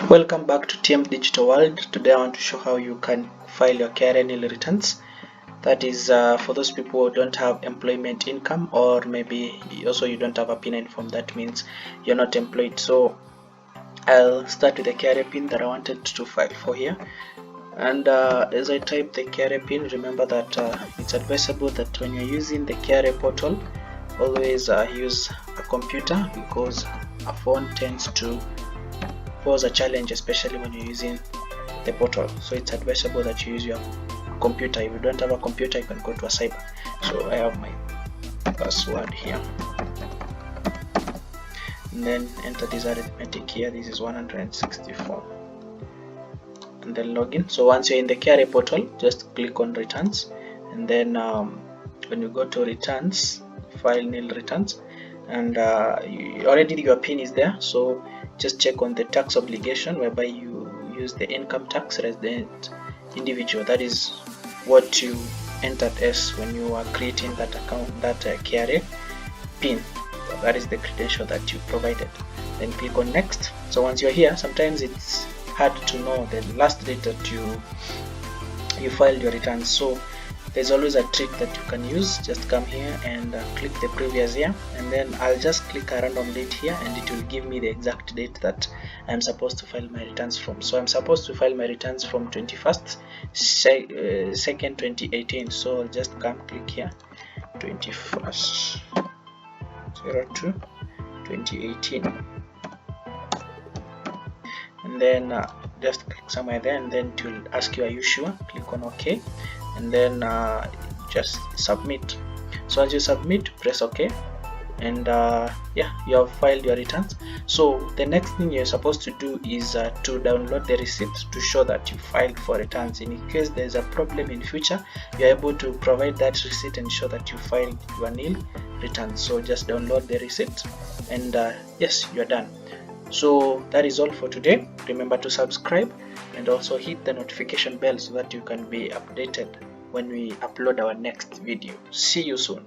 Welcome back to TM Digital World. Today I want to show how you can file your KRA Nil returns. That is for those people who don't have employment income, or maybe also you don't have a P9 form. That means you're not employed. So I'll start with the KRA pin that I wanted to file for here. And as I type the KRA pin, remember that it's advisable that when you're using the KRA portal, always use a computer, because a phone tends to pose a challenge, especially when you're using the portal. So it's advisable that you use your computer. If you don't have a computer, you can go to a cyber. So I have my password here, and then enter this arithmetic here. This is 164, and then login. So once you're in the KRA portal, just click on returns, and then when you go to returns, file nil returns, and already your pin is there. So just check on the tax obligation, whereby you use the income tax resident individual. That is what you entered as when you are creating that account, that KRA pin. So that is the credential that you provided. Then click on next. So once you're here, sometimes it's hard to know the last date that you filed your returns. So there's always a trick that you can use. Just come here and click the previous year, and then I'll just click a random date here, and it will give me the exact date that I'm supposed to file my returns from. So I'm supposed to file my returns from 21st 2nd 2018. So I'll just come click here, 21st 02 2018, and then just click somewhere there, and then it will ask you, are you sure? Click on OK, and then just submit. So as you submit, press OK, and yeah, you have filed your returns. So the next thing you're supposed to do is to download the receipt to show that you filed for returns. In case there's a problem in future, you're able to provide that receipt and show that you filed your nil returns. So just download the receipt, and yes, you're done. So that is all for today. Remember to subscribe and also hit the notification bell so that you can be updated when we upload our next video. See you soon.